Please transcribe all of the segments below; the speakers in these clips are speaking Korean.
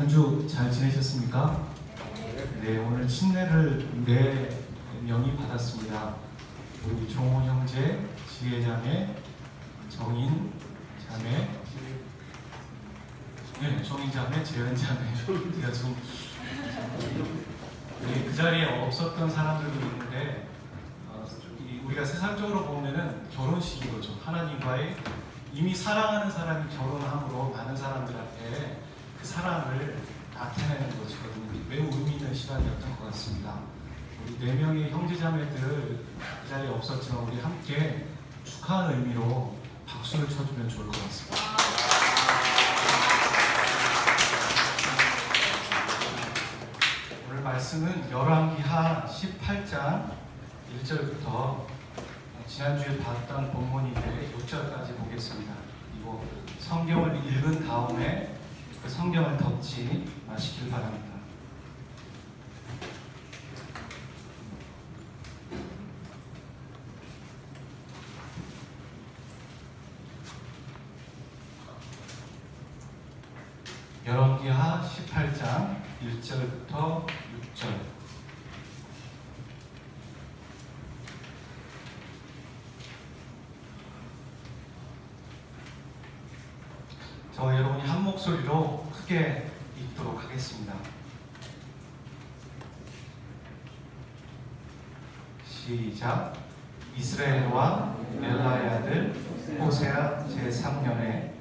한 주 잘 지내셨습니까? 네, 오늘 친례를 4명이 받았습니다. 우리 종호 형제, 지혜 자매, 정인 자매, 네, 정인 자매, 재은 자매. 제가 지금 그 자리에 없었던 사람들도 있는데 우리가 세상적으로 보면은 결혼식인 거죠. 하나님과의 이미 사랑하는 사람이 결혼함으로 많은 사람들 앞에 그 사랑을 나타내는 것이거든요. 매우 의미 있는 시간이었던 것 같습니다. 우리 4명의 형제자매들 그 자리에 없었지만 우리 함께 축하하는 의미로 박수를 쳐주면 좋을 것 같습니다. 오늘 말씀은 열왕기하 18장 1절부터 지난주에 봤던 본문인데 6절까지 보겠습니다. 그리고 성경을 읽은 다음에 그 성경을 덮지 마시길 바랍니다. 열왕기하 18장 1절부터 6절. 저 여러분이 한 목소리로 크게 읽도록 하겠습니다. 시작. 이스라엘 왕 멜라의 아들 호세아 제3년에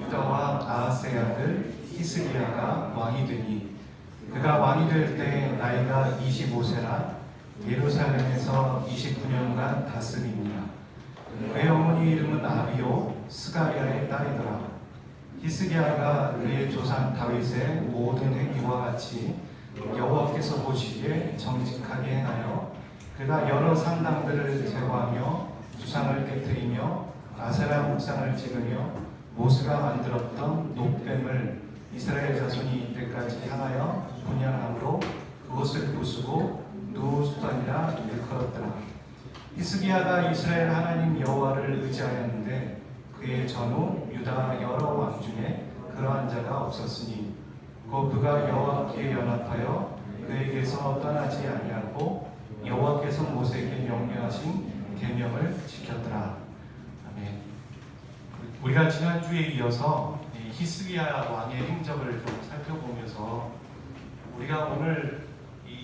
유다와 아하스의 아들 히스기야가 왕이 되니 그가 왕이 될 때 나이가 25세라 예루살렘에서 29년간 다스립니다. 그의 어머니 이름은 아비요 스가랴의 딸이더라. 히스기야가 그의 조상 다윗의 모든 행위와 같이 여호와께서 보시기에 정직하게 행하여 그가 여러 상당들을 제거하며 주상을 깨뜨리며 아세라 목상을 찍으며 모세가 만들었던 높뱀을 이스라엘 자손이 이때까지 향하여 분양함으로 그것을 부수고 누수단이라 일컬었더라. 히스기야가 이스라엘 하나님 여호와를 의지하였는데 그의 전후 유다 여러 왕 중에 그러한 자가 없었으니 곧 그가 여호와께 연합하여 그에게서 떠나지 아니하고 여호와께서 모세에게 명령하신 계명을 지켰더라. 아멘. 우리가 지난주에 이어서 히스기야 왕의 행적을 좀 살펴보면서 우리가 오늘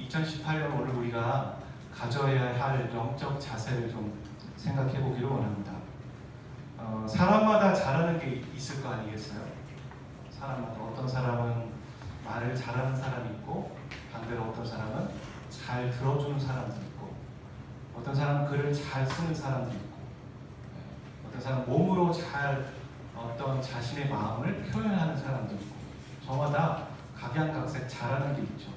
2018년 오늘 우리가 가져야 할 영적 자세를 좀 생각해 보기를 원합니다. 사람마다 잘하는 게 있을 거 아니겠어요? 사람마다 어떤 사람은 말을 잘하는 사람이 있고 반대로 어떤 사람은 잘 들어주는 사람도 있고 어떤 사람은 글을 잘 쓰는 사람도 있고 어떤 사람은 몸으로 잘 어떤 자신의 마음을 표현하는 사람도 있고 저마다 각양각색 잘하는 게 있죠.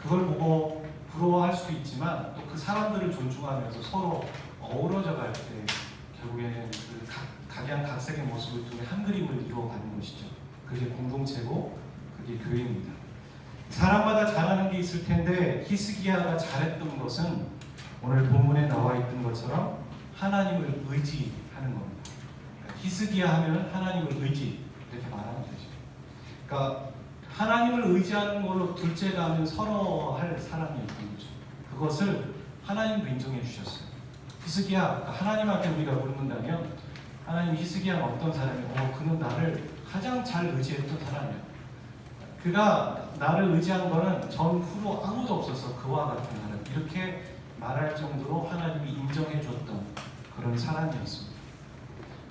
그걸 보고 부러워할 수도 있지만 또 그 사람들을 존중하면서 서로 어우러져 갈 때 결국에는 그 각양각색의 모습을 통해 한 그림을 이루어가는 것이죠. 그게 공동체고 그게 교회입니다. 사람마다 잘하는 게 있을 텐데 히스기야가 잘했던 것은 오늘 본문에 나와 있던 것처럼 하나님을 의지하는 겁니다. 그러니까 히스기야 하면 하나님을 의지 이렇게 말하면 되죠. 그러니까 하나님을 의지하는 걸로 둘째가 하면 선호할 사람이 있는 거죠. 그것을 하나님도 인정해 주셨어요. 히스기야, 그러니까 하나님 앞에 우리가 묻는다면 하나님 히스기야는 어떤 사람이고 그는 나를 가장 잘 의지했던 사람이야. 그가 나를 의지한 거는 전후로 아무도 없어서 그와 같은 사람 이렇게 말할 정도로 하나님이 인정해 줬던 그런 사람이었습니다.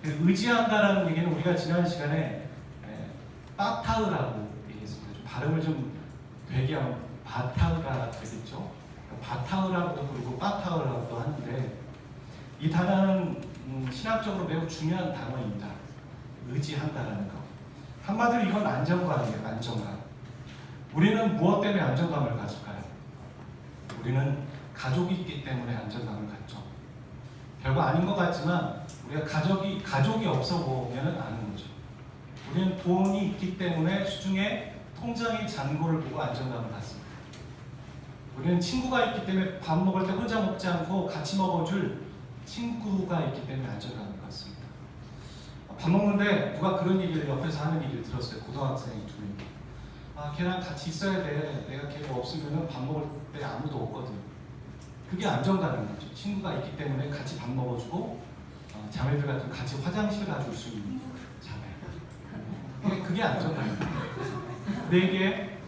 의지한다라는 얘기는 우리가 지난 시간에 빠타으라고 얘기했습니다. 좀 발음을 좀 되게 하면 바타으가 되겠죠. 바타으라고도 부르고 빠타으라고도 하는데 이 단어는 신학적으로 매우 중요한 단어입니다. 의지한다라는 거. 한마디로 이건 안정감이에요. 안정감. 우리는 무엇 때문에 안정감을 가질까요? 우리는 가족이 있기 때문에 안정감을 갖죠. 별거 아닌 것 같지만 우리가 가족이 없어 보면은 아는 거죠. 우리는 돈이 있기 때문에 수중에 통장의 잔고를 보고 안정감을 갖습니다. 우리는 친구가 있기 때문에 밥 먹을 때 혼자 먹지 않고 같이 먹어줄 친구가 있기 때문에 안정감을 갖습니다. 밥 먹는데 누가 그런 얘기를 옆에서 하는 얘기를 들었어요. 고등학생이 두 명. 걔랑 같이 있어야 돼. 내가 걔가 없으면 밥 먹을 때 아무도 없거든. 그게 안정감인 거죠. 친구가 있기 때문에 같이 밥 먹어주고 자매들 같은 같이 화장실 가줄 수 있는 자매. 그게 안정감입니다. 내게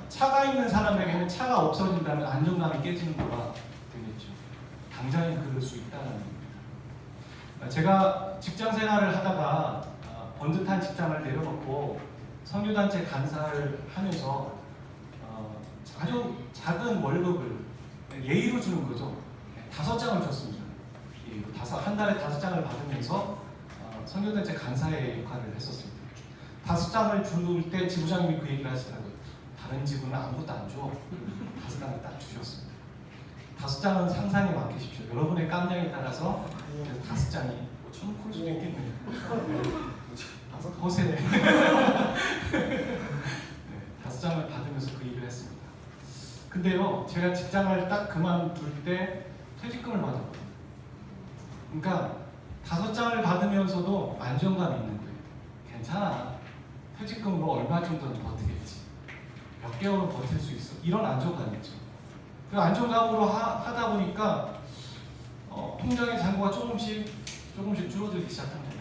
차가 있는 사람에게는 차가 없어진다면 안정감이 깨지는 거가 되겠죠. 당장에 그럴 수 있다는 겁니다. 제가 직장 생활을 하다가 번듯한 직장을 내려놓고 선교단체 간사를 하면서 아주 작은 월급을 예의로 주는 거죠. 5장을 줬습니다. 한 달에 5장을 받으면서 선교단체 간사의 역할을 했었습니다. 5장을 줄 때 지부장님이 그 얘기를 하시더라고요. 다른 지부는 아무것도 안 줘. 5장을 딱 주셨습니다. 5장은 상상에 맡기십시오. 여러분의 깜냥에 따라서 5장이 좀 클 수도 있겠네요. 허세. 5장을 받으면서 그 얘기를 했습니다. 근데요, 제가 직장을 딱 그만둘 때 퇴직금을 받았거든요. 그러니까 5장을 받으면서도 안정감이 있는 거예요. 괜찮아. 퇴직금으로 얼마 정도는 버티겠지. 몇 개월은 버틸 수 있어. 이런 안정감이 있죠. 그 안정감으로 하다 보니까 통장의 잔고가 조금씩 줄어들기 시작합니다.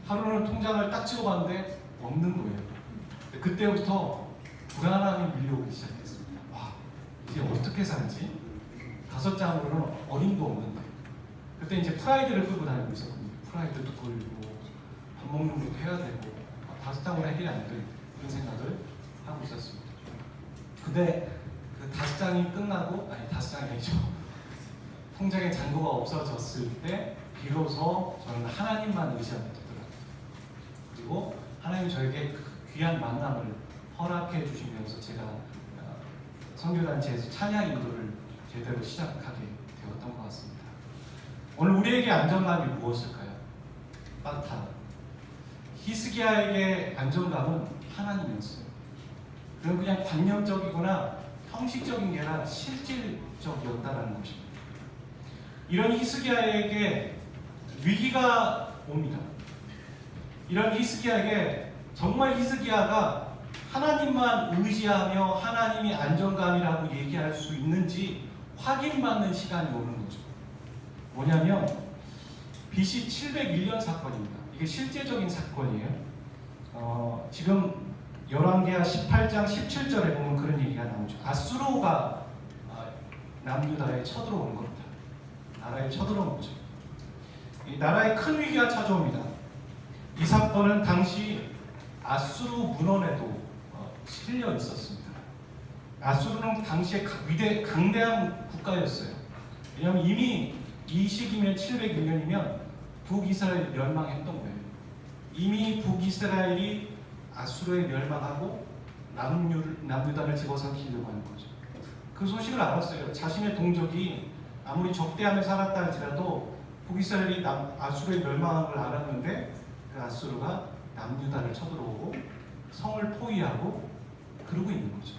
하루는 통장을 딱 찍어봤는데 없는 거예요. 그때부터 불안함이 밀려오기 시작했습니다. 와, 이제 어떻게 살지? 5장으로는 어림도 없는데. 그때 이제 프라이드를 끌고 다니고 있었거든요. 프라이드도 끌고 밥 먹는 것도 해야 되고 5장으로 해결이 안 될 그런 생각을 하고 있었습니다. 근데 그 5장이 끝나고 5장이 아니죠. 통장에 잔고가 없어졌을 때 비로소 저는 하나님만 의지하게 되더라고요. 그리고 하나님 저에게 귀한 만남을 허락해 주시면서 제가 선교단체에서 찬양 인도를 제대로 시작하게 되었던 것 같습니다. 오늘 우리에게 안정감이 무엇일까요? 빠타. 히스기야에게 안정감은 하나님이었어요. 그건 그냥 관념적이거나 형식적인 게 아니라 실질적이었다는 것입니다. 이런 히스기야에게 위기가 옵니다. 이런 히스기야에게 정말 히스기야가 하나님만 의지하며 하나님이 안정감이라고 얘기할 수 있는지 확인받는 시간이 오는 거죠. 뭐냐면 BC 701년 사건입니다. 이게 실제적인 사건이에요. 지금 열왕기하 18장 17절에 보면 그런 얘기가 나오죠. 아수르가 남유다에 쳐들어오는 겁니다. 나라에 쳐들어온 거죠. 이 나라에 큰 위기가 찾아옵니다. 이 사건은 당시 아수르 문헌에도 실려 있었습니다. 아수르는 당시에 강대한 국가였어요. 왜냐하면 이미 이 시기면 706년이면 북이스라엘이 멸망했던 거예요. 이미 북이스라엘이 아수르에 멸망하고 남유다를 집어삼키려고 하는 거죠. 그 소식을 알았어요. 자신의 동족이 아무리 적대하며 살았다 할지라도 북이스라엘이 아수르의 멸망한 걸 알았는데 그 아수르가 남유다를 쳐들어오고 성을 포위하고 그러고 있는 거죠.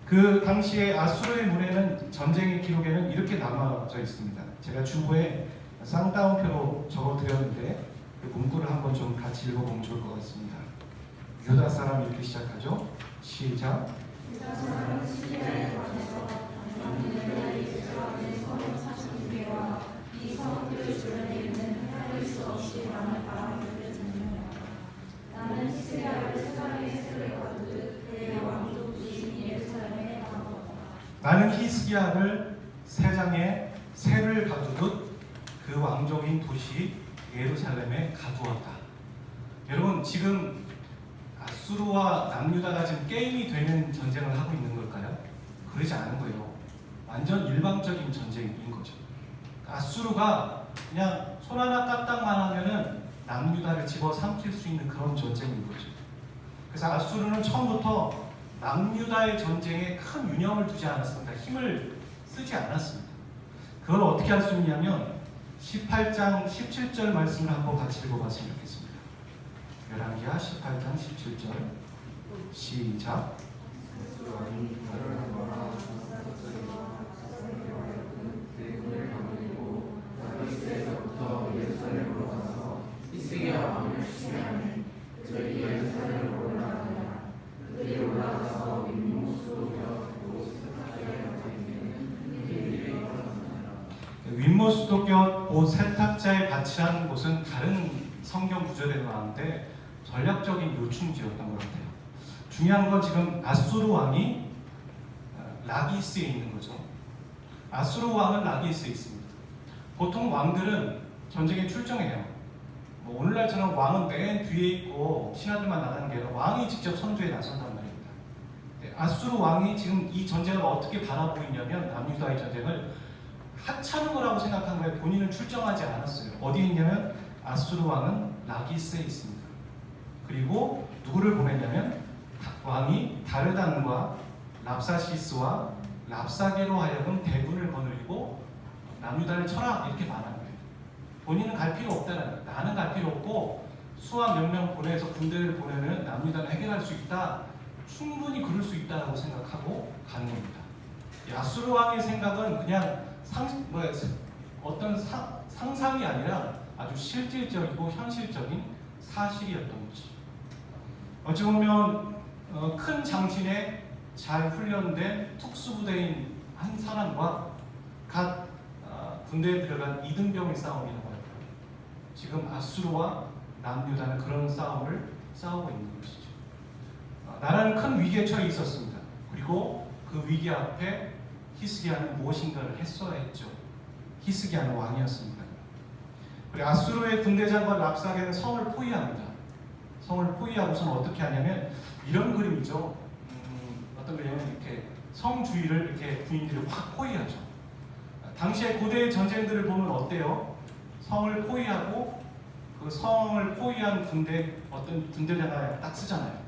그 당시에 아수르의 문에는 전쟁의 기록에는 이렇게 남아져 있습니다. 제가 주보에 쌍따옴표로 적어드렸는데 그 문구를 한번 좀 같이 읽어보면 좋을 것 같습니다. 유다 사람 이렇게 시작하죠. 시작. 유다 사람은 시리아에 관해서 이 성들 주변에 있는 헤아릴 수 없이 많은 바람을 듣는다. 나는 시리아를 세상에 새를 거두듯 그의 왕족 주신 예루살렘에 가두었다. 나는 히스기야를 세상에 새를 가두듯 그 왕족인 도시 예루살렘에 가두었다. 여러분 지금 아수르와 남유다가 지금 게임이 되는 전쟁을 하고 있는 걸까요? 그러지 않은 거예요. 완전 일방적인 전쟁인 거죠. 아수르가 그냥 손 하나 까딱만 하면은 남유다를 집어삼킬 수 있는 그런 전쟁인 거죠. 그래서 아수르는 처음부터 남유다의 전쟁에 큰 유념을 두지 않았습니다. 힘을 쓰지 않았습니다. 그걸 어떻게 할 수 있냐면 18장 17절 말씀을 한번 같이 읽어봤으면 좋겠습니다. 열왕기하 18장 17절 시작. 예루살렘으로 가서 히스기야 왕을 시기하니 저희 예루살렘으로 올라가며 에모스도 곁곧 세탁자의 밭이라는 곳은 다른 성경 구절에 나오는데 전략적인 요충지였던 것 같아요. 중요한 건 지금 아수르 왕이 라기스에 있는 거죠. 아수르 왕은 라기스에 있습니다. 보통 왕들은 전쟁에 출정해요. 뭐 오늘날처럼 왕은 맨 뒤에 있고 신하들만 나가는 게 아니라 왕이 직접 선두에 나선단 말입니다. 아수르 왕이 지금 이 전쟁을 어떻게 바라보고 있냐면 남유다의 전쟁을 하찮은 거라고 생각한 거예요. 본인은 출정하지 않았어요. 어디에 있냐면 아수르 왕은 라기스에 있습니다. 그리고 누구를 보냈냐면 왕이 다르단과 랍사시스와 랍사게로 하여금 대군을 거느리고 남유다를 쳐라 이렇게 말하는 거예요. 본인은 갈 필요 없다는 거예요. 나는 갈 필요 없고 수하 몇 명 보내서 군대를 보내면 남유다를 해결할 수 있다. 충분히 그럴 수 있다고 생각하고 가는 겁니다. 아수르 왕의 생각은 그냥 어떤 상상이 아니라 아주 실질적이고 현실적인 사실이었던 거죠. 어찌 보면 큰 장신에 잘 훈련된 특수부대인 한 사람과 각 군대에 들어간 이등병의 싸움이라고 할까요? 지금 아수르와 남유다는 그런 싸움을 싸우고 있는 것이죠. 나라는 큰 위기에 처해 있었습니다. 그리고 그 위기 앞에 히스기야는 무엇인가를 했어야 했죠. 히스기야는 왕이었습니다. 그리고 아수르의 군대장과 랍사게는 성을 포위합니다. 성을 포위하고서는 어떻게 하냐면 이런 그림이죠. 어떤 그림은 이렇게 성 주위를 이렇게 군인들이 확 포위하죠. 당시에 고대 전쟁들을 보면 어때요? 성을 포위하고 그 성을 포위한 군대 어떤 군대장관을 딱 쓰잖아요.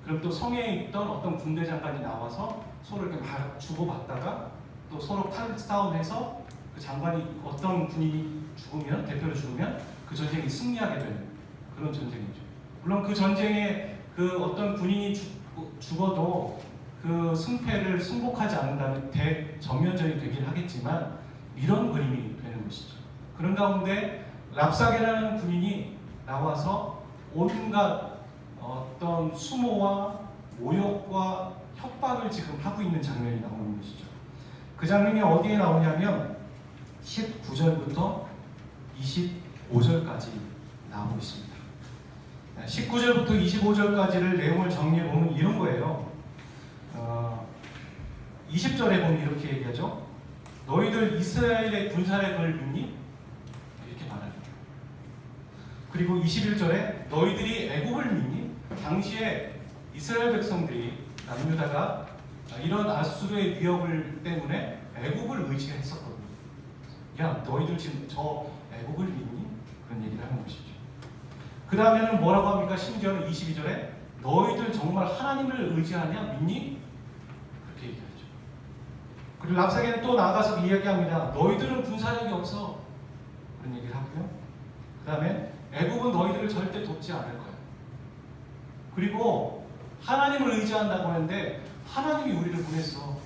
그럼 또 성에 있던 어떤 군대장관이 나와서 서로 이렇게 막 주고받다가 또 서로 칼싸움해서 그 장관이 어떤 군인이 죽으면 대표로 죽으면 그 전쟁이 승리하게 되는 그런 전쟁이죠. 물론 그 전쟁에 그 어떤 군인이 죽어도 그 승패를 승복하지 않는다면 대전면전이 되긴 하겠지만 이런 그림이 되는 것이죠. 그런 가운데 랍사게라는 군인이 나와서 온갖 어떤 수모와 모욕과 협박을 지금 하고 있는 장면이 나오는 것이죠. 그 장면이 어디에 나오냐면 19절부터 25절까지 나오고 있습니다. 19절부터 25절까지를 내용을 정리해 보면 이런 거예요. 20절에 보면 이렇게 얘기하죠. 너희들 이스라엘의 군사력을 믿니? 이렇게 말합니다. 그리고 21절에 너희들이 애국을 믿니? 당시에 이스라엘 백성들이 남유다가 이런 아수르의 위협을 때문에 애국을 의지했었거든요. 야, 너희들 지금 저 애국을 믿니? 그런 얘기를 하는 것이죠. 그 다음에는 뭐라고 합니까? 심지어는 22절에 너희들 정말 하나님을 의지하냐? 믿니? 그렇게 얘기하죠. 그리고 랍사게는 또 나아가서 이야기합니다. 너희들은 군사력이 없어. 그런 얘기를 하고요. 그 다음에 애국은 너희들을 절대 돕지 않을 거야. 그리고 하나님을 의지한다고 하는데 하나님이 우리를 보냈어.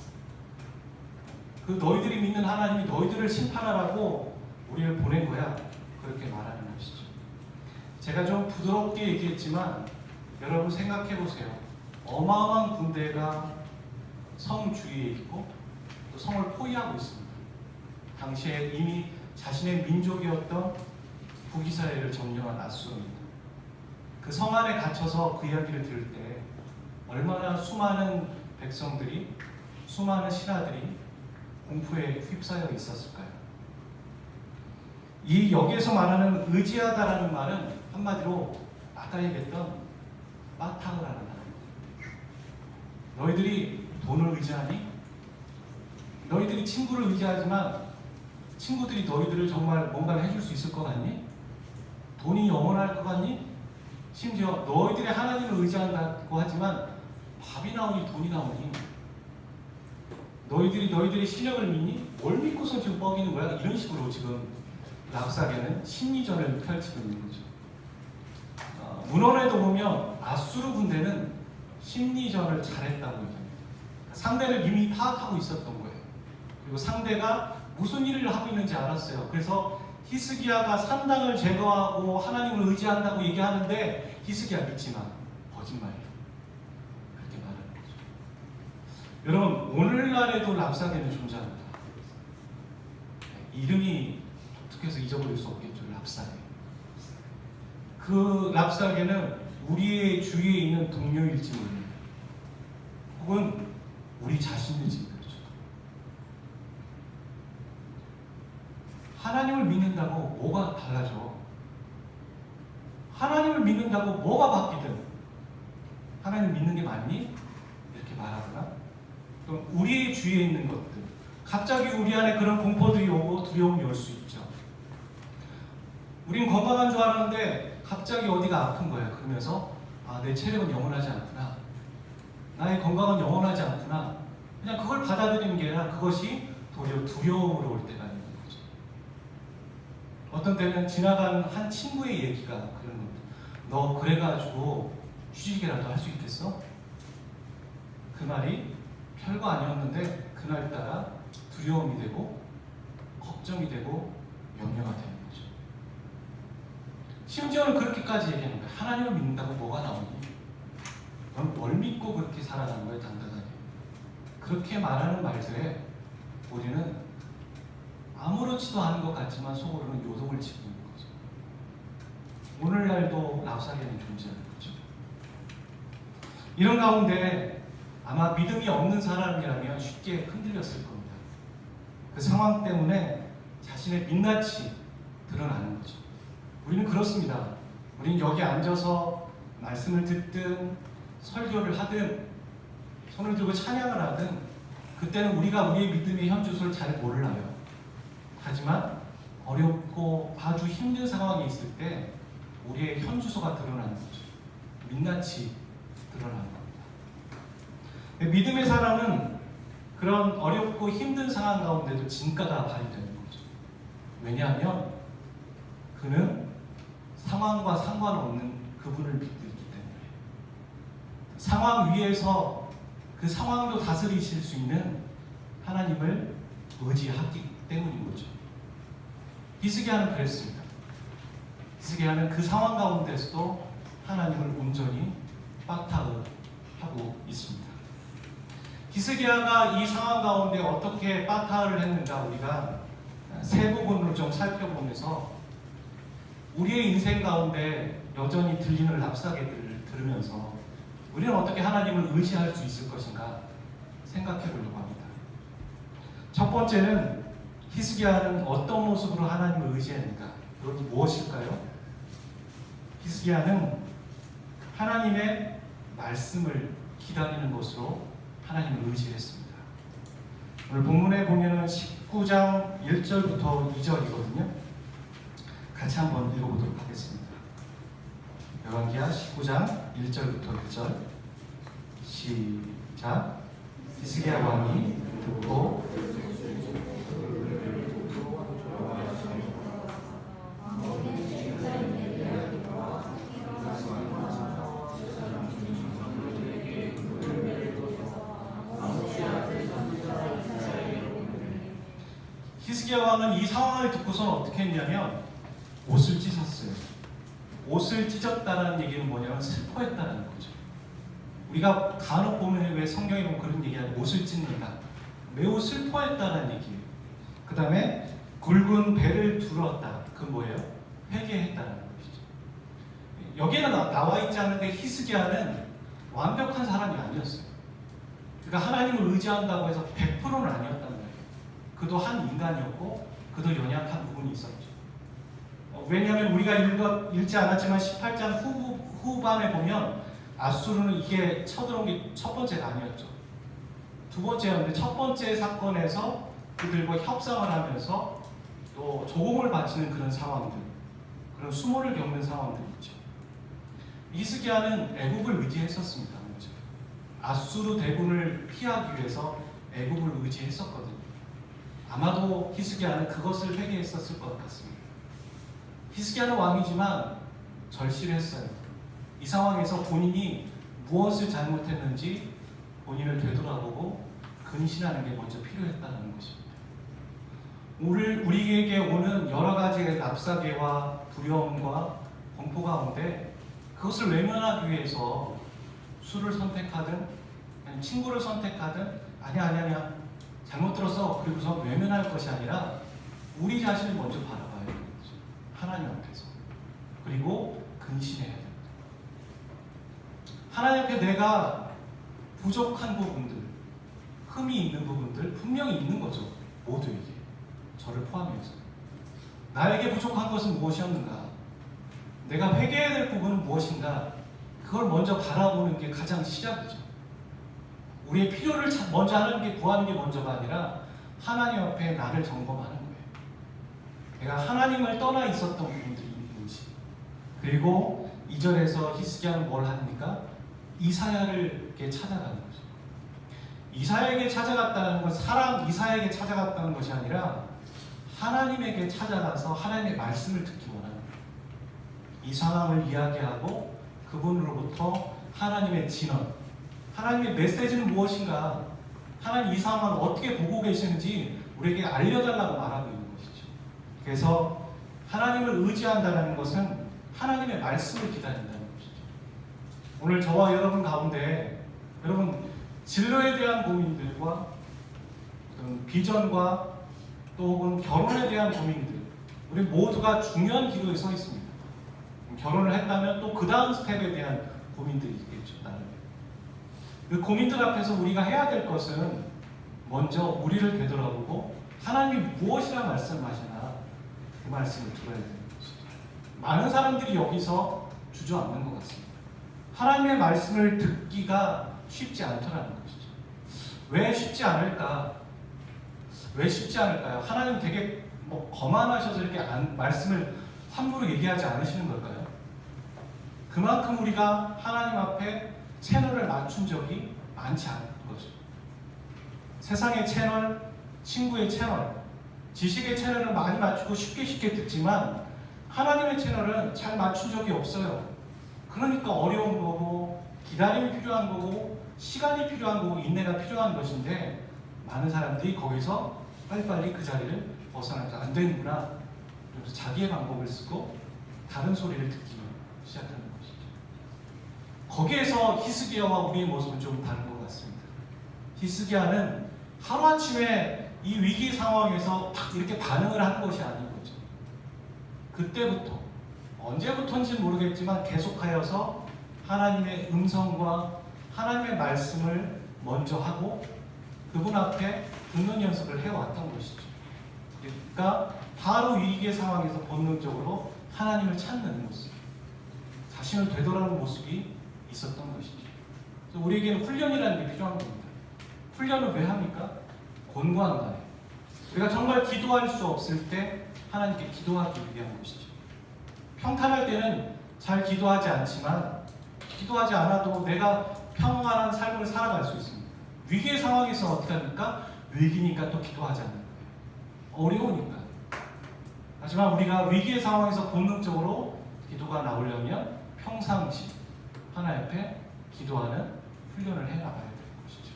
그 너희들이 믿는 하나님이 너희들을 심판하라고 우리를 보낸 거야. 그렇게 말하는 것이죠. 제가 좀 부드럽게 얘기했지만 여러분 생각해 보세요. 어마어마한 군대가 성 주위에 있고 또 성을 포위하고 있습니다. 당시에 이미 자신의 민족이었던 북이스라엘을 점령한 아수르입니다. 그 성 안에 갇혀서 그 이야기를 들을 때 얼마나 수많은 백성들이, 수많은 신하들이 공포에 휩싸여 있었을까요? 이 여기에서 말하는 의지하다라는 말은 한마디로 아까 얘기했던 바탕을 하는 말입니다. 너희들이 돈을 의지하니? 너희들이 친구를 의지하지만 친구들이 너희들을 정말 뭔가를 해줄 수 있을 것 같니? 돈이 영원할 것 같니? 심지어 너희들이 하나님을 의지한다고 하지만 밥이 나오니 돈이 나오니? 너희들이 실력을 믿니? 뭘 믿고서 지금 뻐기는 거야? 이런 식으로 지금 랍사게는 심리전을 펼치고 있는 거죠. 문헌에도 보면 아수르 군대는 심리전을 잘했다고 얘기합니다. 상대를 이미 파악하고 있었던 거예요. 그리고 상대가 무슨 일을 하고 있는지 알았어요. 그래서 히스기야가 산당을 제거하고 하나님을 의지한다고 얘기하는데 히스기야 믿지 마. 거짓말이에요. 그렇게 말하는 거죠. 여러분 오늘날에도 랍사게는 존재합니다. 이름이 독특해서 잊어버릴 수 없겠죠. 랍사게. 그 랍사게는 우리의 주위에 있는 동료일지 모릅니다. 혹은 우리 자신일지 모르죠. 하나님을 믿는다고 뭐가 달라져? 하나님을 믿는다고 뭐가 바뀌든 하나님 믿는 게 맞니? 이렇게 말하거나, 그럼 우리의 주위에 있는 것들, 갑자기 우리 안에 그런 공포들이 오고 두려움이 올 수 있죠. 우린 건강한 줄 알았는데 갑자기 어디가 아픈 거야. 그러면서 내 체력은 영원하지 않구나, 나의 건강은 영원하지 않구나, 그냥 그걸 받아들이는 게 아니라 그것이 도리어 두려움으로 올 때가 있는 거죠. 어떤 때는 지나간 한 친구의 얘기가 그런 겁니다. 너 그래가지고 휴직이라도 할 수 있겠어? 그 말이 별거 아니었는데 그날따라 두려움이 되고 걱정이 되고 염려가 되는 거죠. 심지어는 그렇게까지 얘기하는 거예요. 하나님을 믿는다고 뭐가 나오니? 넌 뭘 믿고 그렇게 살아가는 거야, 당당하게? 그렇게 말하는 말들에 우리는 아무렇지도 않은 것 같지만 속으로는 요동을 치고 있는 거죠. 오늘날도 랍사게는 존재하는 거죠. 이런 가운데 아마 믿음이 없는 사람이라면 쉽게 흔들렸을 겁니다. 그 상황 때문에 자신의 민낯이 드러나는 거죠. 우리는 그렇습니다. 우리는 여기 앉아서 말씀을 듣든 설교를 하든 손을 들고 찬양을 하든 그때는 우리가 우리의 믿음의 현주소를 잘 몰라요. 하지만 어렵고 아주 힘든 상황이 있을 때 우리의 현주소가 드러나는 거죠. 민낯이 드러나는 겁니다. 믿음의 사람은 그런 어렵고 힘든 상황 가운데도 진가가 발휘되는 거죠. 왜냐하면 그는 상황과 상관없는 그분을 믿고 있기 때문에, 상황 위에서 그 상황도 다스리실 수 있는 하나님을 의지하기 때문인 거죠. 히스기야는 그랬습니다. 히스기야는 그 상황 가운데서도 하나님을 온전히 빠타하고 있습니다. 히스기야가 이 상황 가운데 어떻게 빠타를 했는가 우리가 세 부분으로 좀 살펴보면서 우리의 인생 가운데 여전히 들리는 랍사게들을 들으면서 우리는 어떻게 하나님을 의지할 수 있을 것인가 생각해 보려고 합니다. 첫 번째는 히스기야는 어떤 모습으로 하나님을 의지했는가? 그것이 무엇일까요? 히스기야는 하나님의 말씀을 기다리는 것으로 하나님을 의지했습니다. 오늘 본문에 보면은 19장 1절부터 2절이거든요. 같이 한번 읽어보도록 하겠습니다. 열왕기하 19장 1절부터 2절 시작. 히스기야 왕이 듣고 히스기야 왕은 이 상황을 듣고서는 어떻게 했냐면 옷을 찢었어요. 옷을 찢었다는 얘기는 뭐냐면 슬퍼했다는 거죠. 우리가 간혹 보면 왜 성경에 보면 그런 얘기하는 옷을 찢는다. 매우 슬퍼했다는 얘기예요. 그 다음에 굵은 배를 둘었다. 그 뭐예요? 회개했다는 것이죠. 여기에는 나와 있지 않은데 히스기야는 완벽한 사람이 아니었어요. 그러니까 하나님을 의지한다고 해서 100%는 아니었단 말이에요. 그도 한 인간이었고 그도 연약한 부분이 있었죠. 왜냐하면 우리가 읽지 않았지만 18장 후반에 보면 아수르는 이게 쳐들어온 게 첫 번째가 아니었죠. 두 번째였는데 첫 번째 사건에서 그들과 협상을 하면서 또 조공을 바치는 그런 상황들, 그런 수모를 겪는 상황들이 있죠. 히스기야는 애국을 의지했었습니다. 그렇죠? 아수르 대군을 피하기 위해서 애국을 의지했었거든요. 아마도 히스기야는 그것을 회개했었을 것 같습니다. 히스기야는 왕이지만 절실했어요. 이 상황에서 본인이 무엇을 잘못했는지 본인을 되돌아보고 근신하는 게 먼저 필요했다는 것입니다. 우리에게 오는 여러 가지의 납사계와 두려움과 공포 가운데 그것을 외면하기 위해서 술을 선택하든 아니면 친구를 선택하든 아니야 잘못 들었어 그리고서 외면할 것이 아니라 우리 자신을 먼저 바라봐야 되는 거죠. 하나님 앞에서. 그리고 근신해야 됩니다. 하나님 앞에 내가 부족한 부분들, 흠이 있는 부분들 분명히 있는 거죠. 모두에게. 저를 포함해서. 나에게 부족한 것은 무엇이었는가? 내가 회개해야 될 부분은 무엇인가? 그걸 먼저 바라보는 게 가장 시작이죠. 우리의 필요를 먼저 하는 게, 구하는 게 먼저가 아니라 하나님 앞에 나를 점검하는 거예요. 내가 하나님을 떠나 있었던 부분들이 있는지. 그리고 2절에서 히스기야는 뭘 합니까? 이사야를 찾아가는 거죠. 이사야에게 찾아갔다는 건 사람 이사야에게 찾아갔다는 것이 아니라 하나님에게 찾아가서 하나님의 말씀을 듣기 원하는 거예요. 이 상황을 이야기하고 그분으로부터 하나님의 진언, 하나님의 메시지는 무엇인가, 하나님 이 상황을 어떻게 보고 계시는지 우리에게 알려달라고 말하고 있는 것이죠. 그래서 하나님을 의지한다는 것은 하나님의 말씀을 기다린다는 것이죠. 오늘 저와 여러분 가운데 여러분 진로에 대한 고민들과 비전과 또 혹은 결혼에 대한 고민들, 우리 모두가 중요한 기로에 서 있습니다. 결혼을 했다면 또 그 다음 스텝에 대한 고민들이 있겠죠. 그 고민들 앞에서 우리가 해야 될 것은 먼저 우리를 되돌아보고 하나님이 무엇이라 말씀하시나 그 말씀을 들어야 되는 것이죠. 많은 사람들이 여기서 주저앉는 것 같습니다. 하나님의 말씀을 듣기가 쉽지 않더라는 것이죠. 왜 쉽지 않을까? 왜 쉽지 않을까요? 하나님 되게 거만하셔서 이렇게 말씀을 함부로 얘기하지 않으시는 걸까요? 그만큼 우리가 하나님 앞에 채널을 맞춘 적이 많지 않은 거죠. 세상의 채널, 친구의 채널, 지식의 채널을 많이 맞추고 쉽게 듣지만 하나님의 채널은 잘 맞춘 적이 없어요. 그러니까 어려운 거고 기다림이 필요한 거고 시간이 필요한 거고 인내가 필요한 것인데 많은 사람들이 거기서 빨리빨리 그 자리를 벗어나서 안 되는구나. 그래서 자기의 방법을 쓰고 다른 소리를 듣기 시작하는 것이죠. 거기에서 히스기야와 우리의 모습은 좀 다른 것 같습니다. 히스기야는 하루아침에 이 위기 상황에서 딱 이렇게 반응을 한 것이 아닌 거죠. 그때부터 언제부터인지는 모르겠지만 계속하여서 하나님의 음성과 하나님의 말씀을 먼저 하고 그분 앞에 듣는 연습을 해왔던 것이죠. 그러니까 바로 위기의 상황에서 본능적으로 하나님을 찾는 모습, 자신을 되돌아오는 모습이 있었던 것이죠. 그래서 우리에게는 훈련이라는 게 필요한 겁니다. 훈련을 왜 합니까? 곤고한다. 우리가 정말 기도할 수 없을 때 하나님께 기도하기 위한 것이죠. 평탄할 때는 잘 기도하지 않지만 기도하지 않아도 내가 평안한 삶을 살아갈 수 있습니다. 위기의 상황에서 어떻게 합니까? 위기니까 또 기도하지 않는 거예요. 어려우니까. 하지만 우리가 위기의 상황에서 본능적으로 기도가 나오려면 평상시 하나님 앞에 기도하는 훈련을 해나가야 되는 것이죠.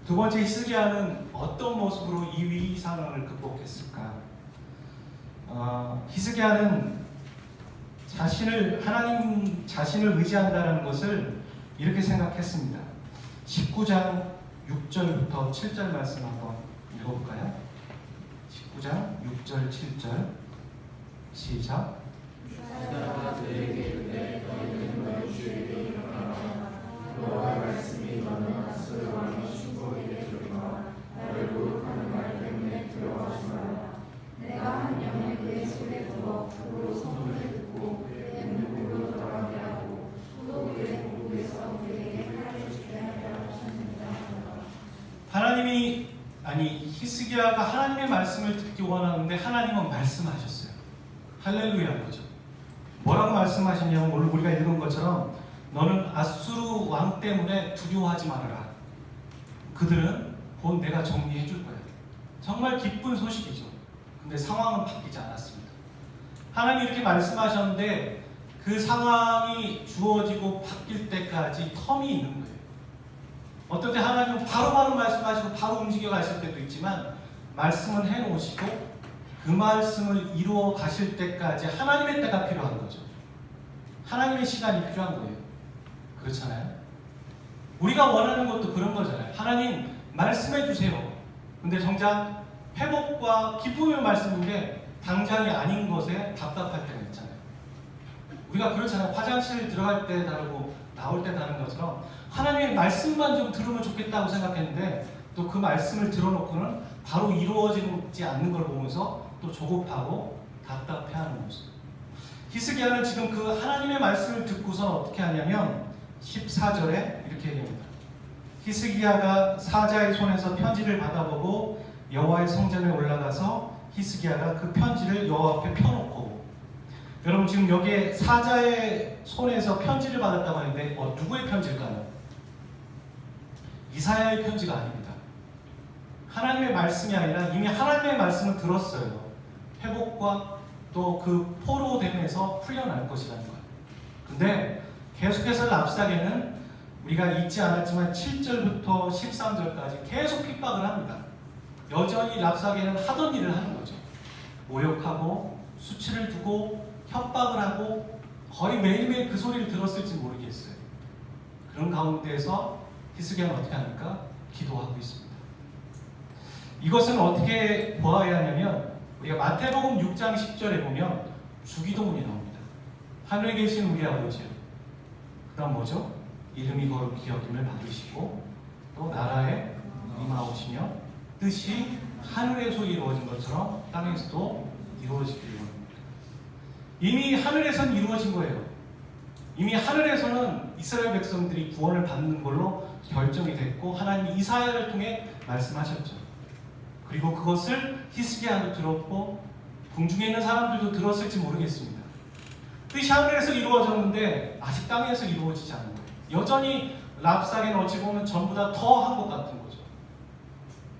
두 번째, 히스기야는 어떤 모습으로 이 위기 상황을 극복했을까? 히스기야는 하나님 자신을 의지한다는 것을 이렇게 생각했습니다. 19장 6절부터 7절 말씀 한번 읽어볼까요? 19장 6절 7절 시작. 이사야가 그에게 이르되 너희는 너희 주에게 일어나라. 여호와의 말씀이 너는 아수르 왕이 슈고에게 들어가 나를 모욕하는 말 때문에 두려워하지 말라. 내가 한 영을 그의 손에 두어 그로 소문을 듣고 그의 눈으로 돌아가게 하고 또 그의 고국에서 그에게 칼을 주게 하리라 하셨느니라. 히스기야가 하나님의 말씀을 듣기 원하는데 하나님은 말씀하셨어요. 할렐루야 거죠. 뭐라고 말씀하시냐면 오늘 우리가 읽은 것처럼 너는 아수르 왕 때문에 두려워하지 말아라. 그들은 곧 내가 정리해 줄 거야. 정말 기쁜 소식이죠. 근데 상황은 바뀌지 않았습니다. 하나님이 이렇게 말씀하셨는데 그 상황이 주어지고 바뀔 때까지 텀이 있는 거예요. 어떨 때 하나님은 바로바로 말씀하시고 바로 움직여 가실 때도 있지만 말씀은 해놓으시고 그 말씀을 이루어 가실 때까지 하나님의 때가 필요한 거죠. 하나님의 시간이 필요한 거예요. 그렇잖아요? 우리가 원하는 것도 그런 거잖아요. 하나님 말씀해 주세요. 근데 정작 회복과 기쁨의 말씀인데 당장이 아닌 것에 답답할 때가 있잖아요. 우리가 그렇잖아요. 화장실 들어갈 때 다르고 나올 때 다른 것처럼 하나님의 말씀만 좀 들으면 좋겠다고 생각했는데 또 그 말씀을 들어놓고는 바로 이루어지지 않는 걸 보면서 또 조급하고 답답해하는 모습. 히스기야는 지금 그 하나님의 말씀을 듣고선 어떻게 하냐면 14절에 이렇게 얘기합니다. 히스기야가 사자의 손에서 편지를 받아보고 여호와의 성전에 올라가서 히스기야가 그 편지를 여호와 앞에 펴놓고, 여러분 지금 여기에 사자의 손에서 편지를 받았다고 하는데 누구의 편지일까요? 이사야의 편지가 아닙니다. 하나님의 말씀이 아니라 이미 하나님의 말씀을 들었어요. 회복과 또 그 포로됨에서 풀려날 것이라는 거예요. 근데 계속해서 랍사게는 우리가 잊지 않았지만 7절부터 13절까지 계속 핍박을 합니다. 여전히 랍사게는 하던 일을 하는 거죠. 모욕하고 수치를 두고 협박을 하고 거의 매일매일 그 소리를 들었을지 모르겠어요. 그런 가운데에서 히스기야는 어떻게 합니까? 기도하고 있습니다. 이것은 어떻게 보아야 하냐면 우리가 마태복음 6장 10절에 보면 주기도문이 나옵니다. 하늘에 계신 우리 아버지요. 그다음 뭐죠? 이름이 거룩히 여김을 받으시고 또 나라에 임하오시며 뜻이 하늘에서 이루어진 것처럼 땅에서도 이루어지기를 원합니다. 이미 하늘에서는 이루어진 거예요. 이미 하늘에서는 이스라엘 백성들이 구원을 받는 걸로 결정이 됐고 하나님이 이사야를 통해 말씀하셨죠. 그리고 그것을 히스기야도 들었고 궁중에 있는 사람들도 들었을지 모르겠습니다. 뜻이 하늘에서 이루어졌는데 아직 땅에서 이루어지지 않는 거예요. 여전히 랍사게는 어찌 보면 전부 다 더 한 것 같은 거죠.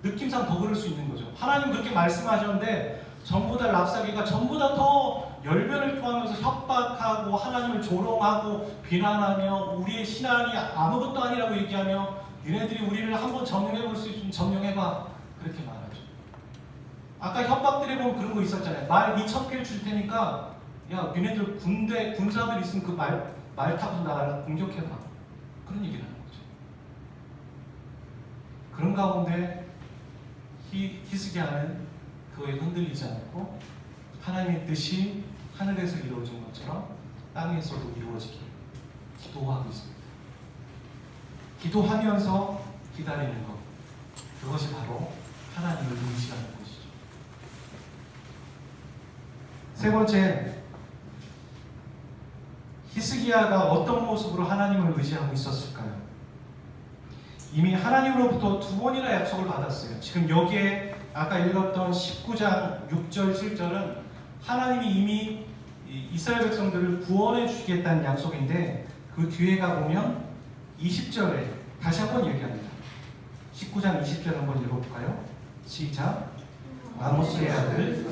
느낌상 더 그럴 수 있는 거죠. 하나님 그렇게 말씀하셨는데 전부 다 랍사게가 전부 다 더 열변을 토하면서 협박하고 하나님을 조롱하고 비난하며 우리의 신앙이 아무것도 아니라고 얘기하며 니네들이 우리를 한번 점령해 볼 수 있으면 점령해봐 그렇게 말하죠. 아까 협박들에 보면 그런 거 있었잖아요. 말 2,000개를 줄 테니까 야 니네들 군사들 있으면 그 말 타고 나를 공격해봐 그런 얘기를 하는 거죠. 그런 가운데 히스기야는 그거에 흔들리지 않고 하나님의 뜻이 하늘에서 이루어진 것처럼 땅에서도 이루어지길 기도하고 있습니다. 기도하면서 기다리는 것, 그것이 바로 하나님을 의지하는 것이죠. 세 번째, 히스기야가 어떤 모습으로 하나님을 의지하고 있었을까요? 이미 하나님으로부터 2번이나 약속을 받았어요. 지금 여기에 아까 읽었던 19장 6절 7절은 하나님이 이미 이스라엘 백성들을 구원해 주시겠다는 약속인데 그 뒤에 가보면 20절에 다시 한번 얘기합니다. 19장 20절 한번 읽어볼까요? 시작. 아모스의 아들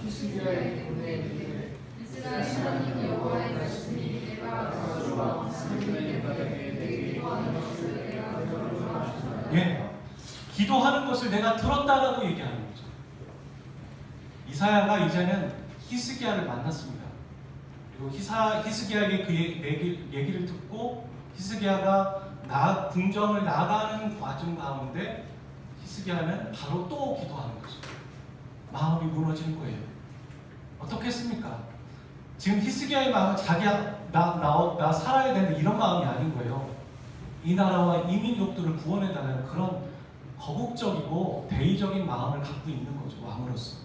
히스기야의 군대에게 이스라엘 하나님 여호와의 말씀이 내가 저주와 하나님의 바닥에 내게 기도하는 것을 내가 들었다. 예, 기도하는 것을 내가 들었다라고 얘기하는 거죠. 이사야가 이제는 히스기야를 만났습니다. 그리고 히스기야에게 그 얘기를 듣고 히스기야가 궁정을 나가는 과정 가운데 히스기야는 바로 또 기도하는 거죠. 마음이 무너지는 거예요. 어떻게 했습니까? 지금 히스기야의 마음은 자기야 나 살아야 되는 이런 마음이 아닌 거예요. 이 나라와 이 민족들을 구원해달라는 그런 거국적이고 대의적인 마음을 갖고 있는 거죠. 왕으로서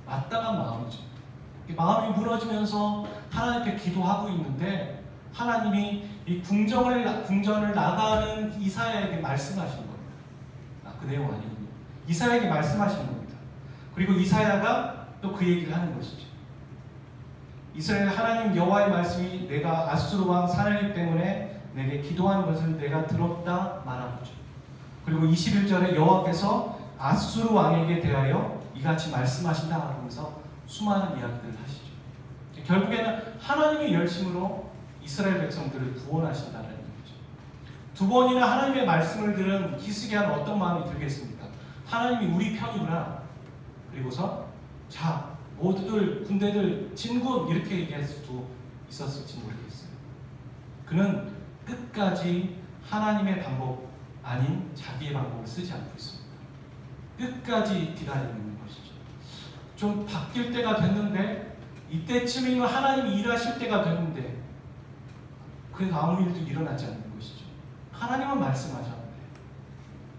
마땅한 마음이죠. 마음이 무너지면서 하나님께 기도하고 있는데 하나님이 이 궁전을 나가는 이사야에게 말씀하시는 겁니다. 그 내용 아니군요. 이사야에게 말씀하시는 겁니다. 그리고 이사야가 또 그 얘기를 하는 것이죠. 이스라엘 하나님 여호와의 말씀이 내가 아수르 왕 사나립 때문에 내게 기도하는 것을 내가 들었다 말한 거죠. 그리고 21절에 여호와께서 아수르 왕에게 대하여 이같이 말씀하신다 하면서 수많은 이야기들을 하시죠. 결국에는 하나님의 열심으로 이스라엘 백성들을 구원하신다는 얘기죠. 2번이나 하나님의 말씀을 들은 히스기야는 어떤 마음이 들겠습니까? 하나님이 우리 편이구나. 그리고서 자 모두들 군대들 진군 이렇게 얘기할 수도 있었을지 모르겠어요. 그는 끝까지 하나님의 방법 아닌 자기의 방법을 쓰지 않고 있습니다. 끝까지 기다리는 것이죠. 좀 바뀔 때가 됐는데, 이때쯤이면 하나님이 일하실 때가 됐는데 그래도 아무 일도 일어나지 않는 것이죠. 하나님은 말씀하셨는데.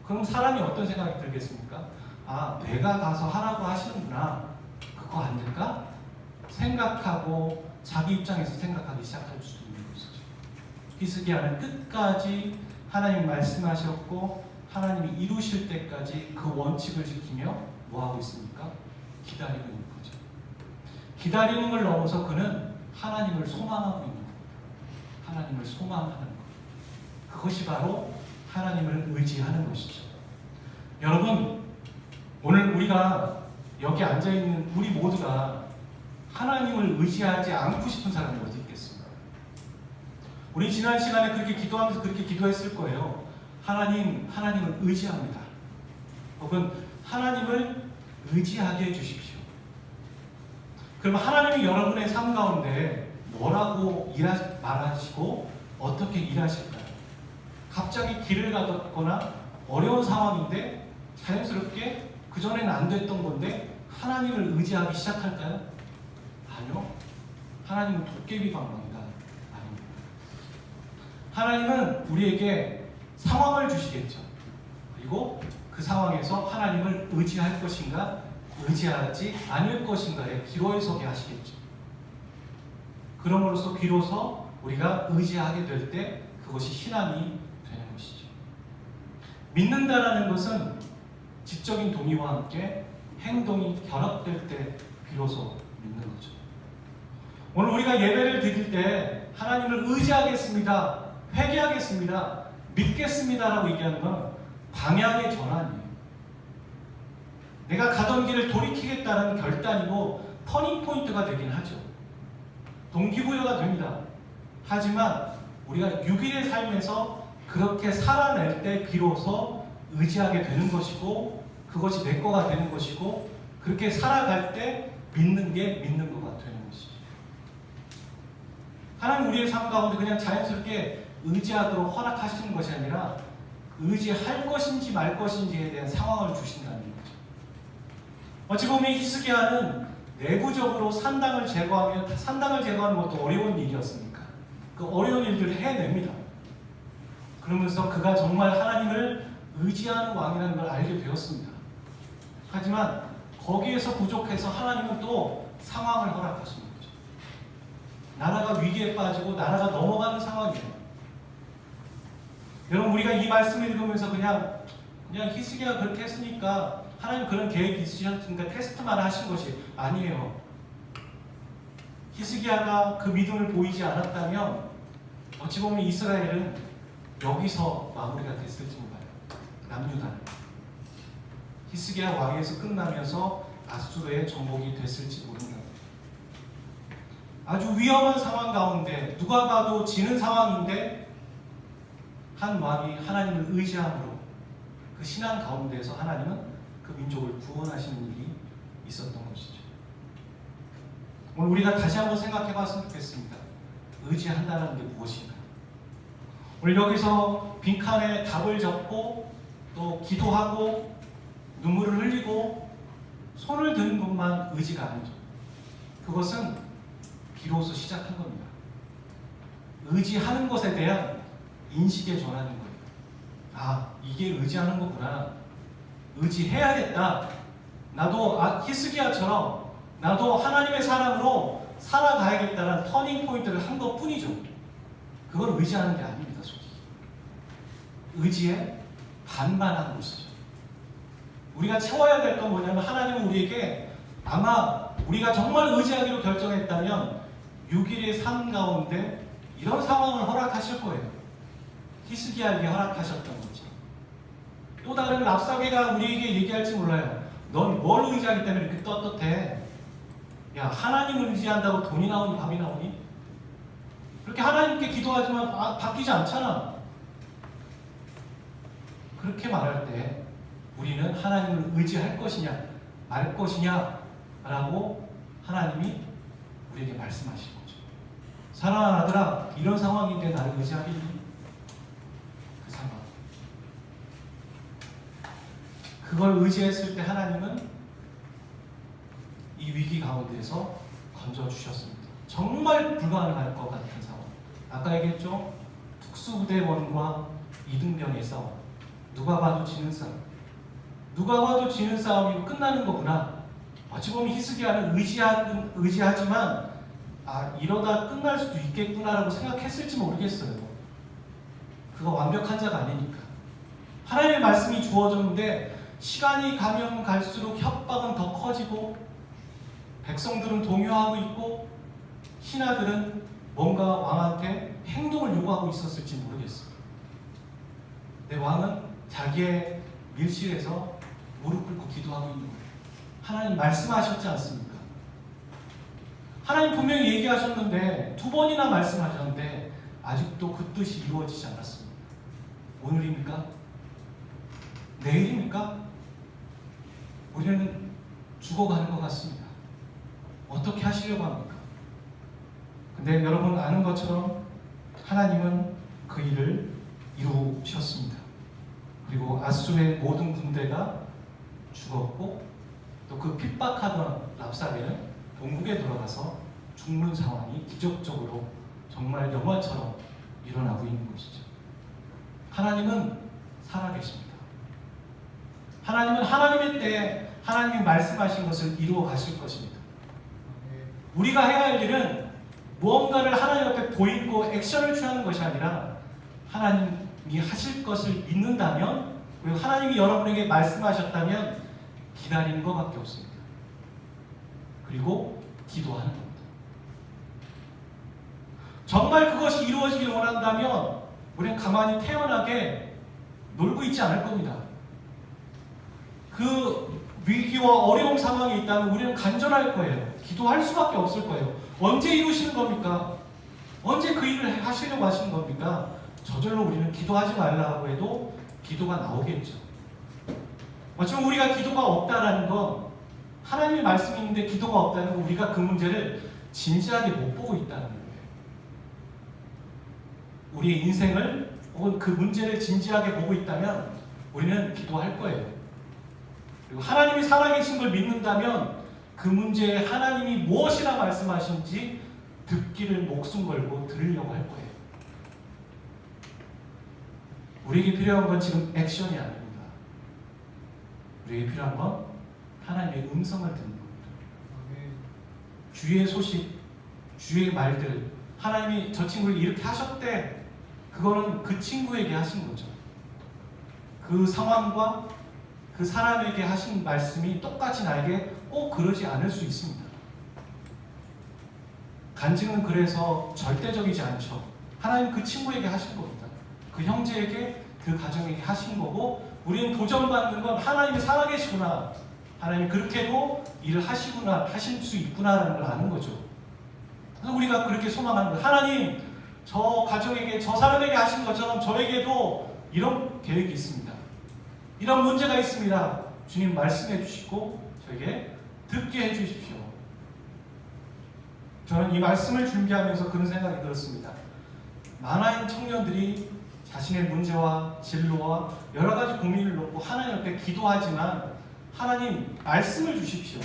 그럼 사람이 어떤 생각이 들겠습니까? 아, 내가 가서 하라고 하시는구나, 그거 안 될까? 생각하고 자기 입장에서 생각하기 시작할 수도 있는 것이죠. 히스기야는 끝까지 하나님 말씀하셨고 하나님이 이루실 때까지 그 원칙을 지키며 뭐하고 있습니까? 기다리고 있는 거죠. 기다리는 걸 넘어서 그는 하나님을 소망하고 있는 겁니다. 하나님을 소망하는 것. 그것이 바로 하나님을 의지하는 것이죠. 여러분, 오늘 우리가 여기 앉아있는 우리 모두가 하나님을 의지하지 않고 싶은 사람이 어디 있겠습니까? 우리 지난 시간에 그렇게 기도하면서 그렇게 기도했을 거예요. 하나님을 의지합니다. 혹은 하나님을 의지하게 해주십시오. 그럼 하나님이 여러분의 삶 가운데 뭐라고 말하시고 어떻게 일하실까요? 갑자기 길을 가거나 어려운 상황인데 자연스럽게 그전에는 안 됐던 건데 하나님을 의지하기 시작할까요? 아니요. 하나님은 도깨비 방망이가 아닙니다. 하나님은 우리에게 상황을 주시겠죠. 그리고 그 상황에서 하나님을 의지할 것인가 의지하지 않을 것인가에 기로에 서게 하시겠죠. 그럼으로써 비로소 우리가 의지하게 될 때 그것이 신앙이 되는 것이죠. 믿는다라는 것은 지적인 동의와 함께 행동이 결합될 때 비로소 믿는 거죠. 오늘 우리가 예배를 드릴 때 하나님을 의지하겠습니다, 회개하겠습니다, 믿겠습니다라고 얘기하는 건 방향의 전환이에요. 내가 가던 길을 돌이키겠다는 결단이고 터닝포인트가 되긴 하죠. 동기부여가 됩니다. 하지만 우리가 6일의 삶에서 그렇게 살아낼 때 비로소 의지하게 되는 것이고 그것이 내 거가 되는 것이고 그렇게 살아갈 때 믿는 게 믿는 거가 되는 것이죠. 하나님 우리의 삶 가운데 그냥 자연스럽게 의지하도록 허락하시는 것이 아니라 의지할 것인지 말 것인지에 대한 상황을 주신다는 거죠. 어찌 보면 히스기야는 내부적으로 산당을 제거하는 것도 어려운 일이었으니까 그 어려운 일들을 해냅니다. 그러면서 그가 정말 하나님을 의지하는 왕이라는 걸 알게 되었습니다. 하지만 거기에서 부족해서 하나님은 또 상황을 허락하시는 거죠. 나라가 위기에 빠지고 나라가 넘어가는 상황이에요. 여러분, 우리가 이 말씀을 읽으면서 그냥 히스기야가 그렇게 했으니까 하나님 그런 계획이 있으셨으니까 테스트만 하신 것이 아니에요. 히스기야가 그 믿음을 보이지 않았다면 어찌 보면 이스라엘은 여기서 마무리가 됐을지 몰라요. 남유다는 히스기야 왕에서 끝나면서 아수르의 정복이 됐을지 모른다. 아주 위험한 상황 가운데 누가 봐도 지는 상황인데 한 왕이 하나님을 의지함으로 그 신앙 가운데에서 하나님은 그 민족을 구원하시는 일이 있었던 것이죠. 오늘 우리가 다시 한번 생각해 봤으면 좋겠습니다. 의지한다는 게 무엇인가? 오늘 여기서 빈칸에 답을 적고 또 기도하고 눈물을 흘리고 손을 드는 것만 의지가 아니죠. 그것은 비로소 시작한 겁니다. 의지하는 것에 대한 인식의 전환인 거예요. 아, 이게 의지하는 거구나. 의지해야겠다. 나도 히스기야처럼 나도 하나님의 사람으로 살아가야겠다는 터닝 포인트를 한 것뿐이죠. 그걸 의지하는 게 아닙니다. 솔직히. 의지에 반반하는 것이죠. 우리가 채워야 될 건 뭐냐면 하나님은 우리에게 아마 우리가 정말 의지하기로 결정했다면 6일의 삶 가운데 이런 상황을 허락하실 거예요. 히스기야에게 허락하셨던 거죠. 또 다른 랍사게가 우리에게 얘기할지 몰라요. 넌 뭘 의지하기 때문에 이렇게 떳떳해? 야, 하나님을 의지한다고 돈이 나오니 밥이 나오니? 그렇게 하나님께 기도하지만 바뀌지 않잖아. 그렇게 말할 때 우리는 하나님을 의지할 것이냐 말 것이냐 라고 하나님이 우리에게 말씀하시는 거죠. 사랑하는 아들아, 이런 상황인데 나를 의지하겠니? 그 그걸 의지했을 때 하나님은 이 위기 가운데서 건져주셨습니다. 정말 불가능할 것 같은 상황. 아까 얘기했죠? 특수부대원과 이등병의 싸움. 누가 봐도 지는 싸움. 누가 봐도 지는 싸움이고 끝나는 거구나. 어찌 보면 히스기야는 의지하지만 이러다 끝날 수도 있겠구나라고 생각했을지 모르겠어요. 그가 완벽한 자가 아니니까. 하나님의 말씀이 주어졌는데 시간이 가면 갈수록 협박은 더 커지고 백성들은 동요하고 있고 신하들은 뭔가 왕한테 행동을 요구하고 있었을지 모르겠어요. 근데 왕은 자기의 밀실에서 무릎 꿇고 기도하고 있는 거예요. 하나님 말씀하셨지 않습니까? 하나님 분명히 얘기하셨는데 2번이나 말씀하셨는데 아직도 그 뜻이 이루어지지 않았습니다. 오늘입니까? 내일입니까? 우리는 죽어가는 것 같습니다. 어떻게 하시려고 합니까? 근데 여러분 아는 것처럼 하나님은 그 일을 이루셨습니다. 그리고 아수르의 모든 군대가 죽었고 또 그 핍박하던 랍사게는 본국에 돌아가서 죽는 상황이 기적적으로 정말 영화처럼 일어나고 있는 것이죠. 하나님은 살아계십니다. 하나님은 하나님의 때에 하나님이 말씀하신 것을 이루어 가실 것입니다. 우리가 해야 할 일은 무언가를 하나님 앞에 보이고 액션을 취하는 것이 아니라 하나님이 하실 것을 믿는다면, 그리고 하나님이 여러분에게 말씀하셨다면 기다리는 것밖에 없습니다. 그리고 기도하는 겁니다. 정말 그것이 이루어지길 원한다면 우리는 가만히 태연하게 놀고 있지 않을 겁니다. 그 위기와 어려운 상황이 있다면 우리는 간절할 거예요. 기도할 수밖에 없을 거예요. 언제 이루시는 겁니까? 언제 그 일을 하시려고 하시는 겁니까? 저절로 우리는 기도하지 말라고 해도 기도가 나오겠죠. 어쩌면 우리가 기도가 없다라는 건 하나님의 말씀이 있는데 기도가 없다는 건 우리가 그 문제를 진지하게 못 보고 있다는 거예요. 우리의 인생을 혹은 그 문제를 진지하게 보고 있다면 우리는 기도할 거예요. 그리고 하나님이 살아계신 걸 믿는다면 그 문제에 하나님이 무엇이라 말씀하신지 듣기를 목숨 걸고 들으려고 할 거예요. 우리에게 필요한 건 지금 액션이 아닙니다. 우리에게 필요한 건 하나님의 음성을 듣는 겁니다. 주의 소식, 주의 말들, 하나님이 저 친구에게 이렇게 하셨대. 그거는 그 친구에게 하신 거죠. 그 상황과 그 사람에게 하신 말씀이 똑같이 나에게 꼭 그러지 않을 수 있습니다. 간증은 그래서 절대적이지 않죠. 하나님 그 친구에게 하신 겁니다. 그 형제에게, 그 가정에게 하신 거고, 우리는 도전받는 건 하나님이 살아계시구나, 하나님이 그렇게도 일을 하시구나, 하실 수 있구나라는 걸 아는 거죠. 그래서 우리가 그렇게 소망하는 거예요. 하나님, 저 가정에게, 저 사람에게 하신 것처럼 저에게도 이런 계획이 있습니다. 이런 문제가 있습니다. 주님 말씀해 주시고 저에게 듣게 해 주십시오. 저는 이 말씀을 준비하면서 그런 생각이 들었습니다. 많은 청년들이 자신의 문제와 진로와 여러 가지 고민을 놓고 하나님 앞에 기도하지만, 하나님 말씀을 주십시오.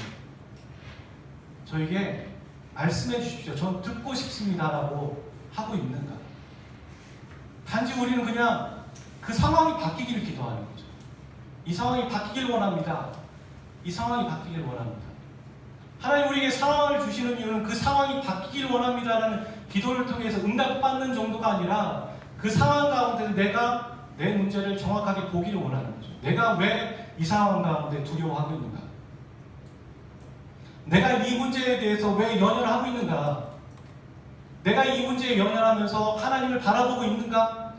저에게 말씀해 주십시오. 전 듣고 싶습니다라고 하고 있는가? 단지 우리는 그냥 그 상황이 바뀌기를 기도하는 거죠. 이 상황이 바뀌길 원합니다. 이 상황이 바뀌길 원합니다. 하나님 우리에게 상황을 주시는 이유는 그 상황이 바뀌길 원합니다라는 기도를 통해서 응답받는 정도가 아니라 그 상황 가운데 내가 내 문제를 정확하게 보기를 원하는 거죠. 내가 왜 이 상황 가운데 두려워하고 있는가? 내가 이 문제에 대해서 왜 연연하고 있는가? 내가 이 문제에 연연하면서 하나님을 바라보고 있는가?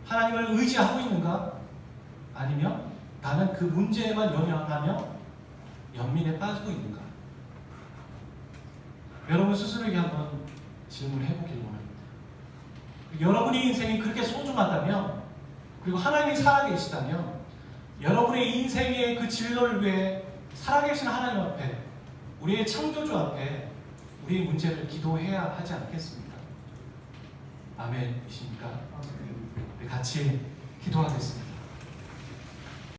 하나님을 의지하고 있는가? 아니면 나는 그 문제에만 연연하며 연민에 빠지고 있는가? 여러분 스스로에게 한번 질문해 보길 원합니다. 여러분의 인생이 그렇게 소중하다면, 그리고 하나님이 살아계시다면, 여러분의 인생의 그 진로를 위해 살아계신 하나님 앞에, 우리의 창조주 앞에 우리의 문제를 기도해야 하지 않겠습니까? 아멘이십니까? 우리 같이 기도하겠습니다.